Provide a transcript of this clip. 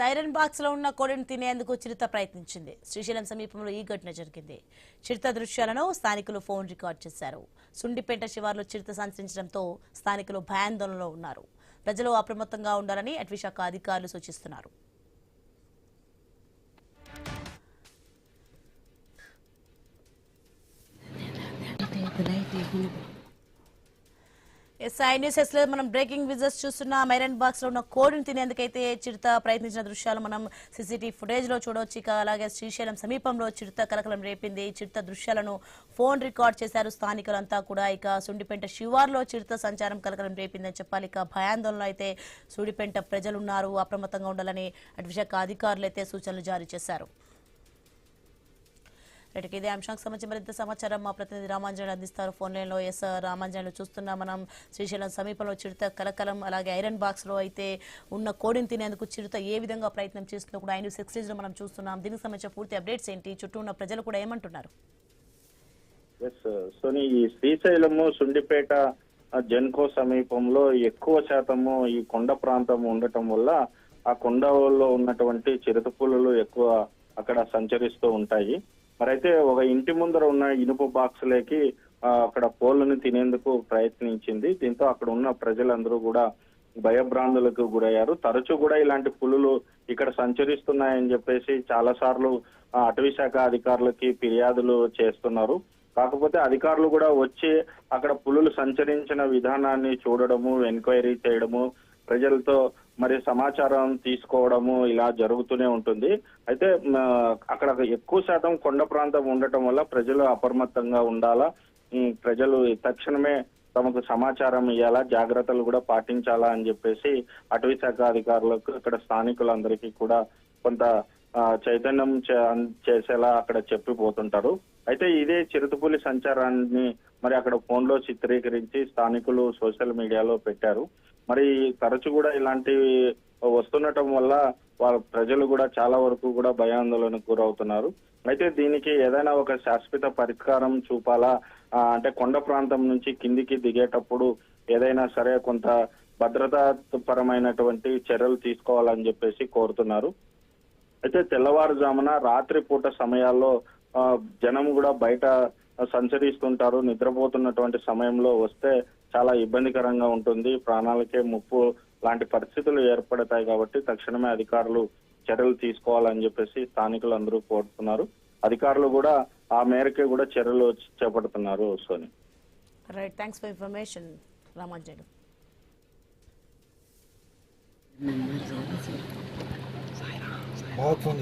Iron box లో ఉన్న కోడిని తినేందుకు చిరుత ప్రయత్నించింది. శ్రీశైలం సమీపంలో ఈ ఘటన జరిగింది. చిరుత దృశ్యాలను స్థానికులు ఫోన్ రికార్డ్ చేశారు. సుండిపేట శివార్లో చిరుత సంచరించడంతో స్థానికులు భయాందోళనలో ఉన్నారు. ప్రజలు అప్రమత్తంగా ఉండాలని అటవీశాఖ అధికారులు సూచిస్తున్నారు. మనం బ్రేకింగ్ విజువల్స్ చూస్తున్నాం. ఐరన్ బాక్స్ లో ఉన్న కోడిని తినేందుకైతే చిరుత ప్రయత్నించిన దృశ్యాలు మనం సీసీటీవీ ఫుటేజ్ లో చూడవచ్చు. ఇక అలాగే శ్రీశైలం సమీపంలో చిరుత కలకలం రేపింది. చిరుత దృశ్యాలను ఫోన్ రికార్డ్ చేశారు స్థానికులంతా కూడా. ఇక సుండిపెంట శివార్లో చిరుత సంచారం కలకలం రేపిందని చెప్పాలి. ఇక భయాందోళనలో అయితే సుండిపెంట ప్రజలున్నారు. అప్రమత్తంగా ఉండాలని అటవీశాఖ అధికారులు అయితే సూచనలు జారీ చేశారు. ఇదే అంశానికి సంబంధించి మరింత సమాచారం మా ప్రతినిధి రామాంజనేయులు అందిస్తారు ఫోన్ లైన్ లో. ఎస్ రామాంజనేయులు, చూస్తున్నాం మనం శ్రీశైలం సమీపంలో చిరుత కలకలం, అలాగే ఐరన్ బాక్స్ లో అయితే ఉన్న కోడిని తినేందుకు చిరుత ఏ విధంగా ప్రయత్నం చేస్తుందో కూడా ఐ న్యూస్ ఎక్స్క్లూజివ్ లో మనం చూస్తున్నాం. దీనికి సంబంధించిన పూర్తి అప్డేట్స్ ఏంటి, చుట్టూ ఉన్న ప్రజలు కూడా ఏమంటున్నారు? ఈ శ్రీశైలము సుండిపేట జెన్కో సమీపంలో ఎక్కువ శాతము ఈ కొండ ప్రాంతం ఉండటం వల్ల ఆ కొండలో ఉన్నటువంటి చిరుత పులులు ఎక్కువ అక్కడ సంచరిస్తూ ఉంటాయి. మరైతే ఒక ఇంటి ముందర ఉన్న ఇనుప బాక్సులకి అక్కడ కోళ్ళని తినేందుకు ప్రయత్నించింది. దీంతో అక్కడ ఉన్న ప్రజలందరూ కూడా భయభ్రాంతులకు గురయ్యారు. తరచూ కూడా ఇలాంటి పులులు ఇక్కడ సంచరిస్తున్నాయని చెప్పేసి చాలా సార్లు అటవీ శాఖ అధికారులకి ఫిర్యాదులు చేస్తున్నారు. కాకపోతే అధికారులు కూడా వచ్చి అక్కడ పులులు సంచరించిన విధానాన్ని చూడడము, ఎంక్వైరీ చేయడము, ప్రజలతో మరి సమాచారం తీసుకోవడము ఇలా జరుగుతూనే ఉంటుంది. అయితే అక్కడ ఎక్కువ శాతం కొండ ప్రాంతం ఉండటం వల్ల ప్రజలు అప్రమత్తంగా ఉండాలా, ప్రజలు తక్షణమే తమకు సమాచారం ఇవ్వాలా, జాగ్రత్తలు కూడా పాటించాలా అని చెప్పేసి అటవీ శాఖ అధికారులకు ఇక్కడ స్థానికులందరికీ కూడా కొంత చైతన్యం చేసేలా అక్కడ చెప్పిపోతుంటారు. అయితే ఇదే చిరుతపులి సంచారాన్ని మరి అక్కడ ఫోన్ లో చిత్రీకరించి స్థానికులు సోషల్ మీడియాలో పెట్టారు. మరి తరచు కూడా ఇలాంటివి వస్తుండటం వల్ల వాళ్ళ ప్రజలు కూడా చాలా వరకు కూడా భయాందోళనకు గురవుతున్నారు. అయితే దీనికి ఏదైనా ఒక శాశ్వత పరిష్కారం చూపాలా, అంటే కొండ ప్రాంతం నుంచి కిందికి దిగేటప్పుడు ఏదైనా సరే కొంత భద్రతాపరమైనటువంటి చర్యలు తీసుకోవాలని చెప్పేసి కోరుతున్నారు. అయితే తెల్లవారుజామున రాత్రి పూట సమయాల్లో జనం కూడా బయట సంచరిస్తుంటారు. నిద్రపోతున్నటువంటి సమయంలో వస్తే చాలా ఇబ్బందికరంగా ఉంటుంది, ప్రాణాలకే ముప్పు లాంటి పరిస్థితులు ఏర్పడతాయి. కాబట్టి తక్షణమే అధికారులు చర్యలు తీసుకోవాలని చెప్పేసి స్థానికులు అందరూ కోరుతున్నారు. అధికారులు కూడా ఆ మేరకే కూడా చర్యలు చేపడుతున్నారు. Soni, right, thanks for information Ramanjaneyulu. बहुत फोन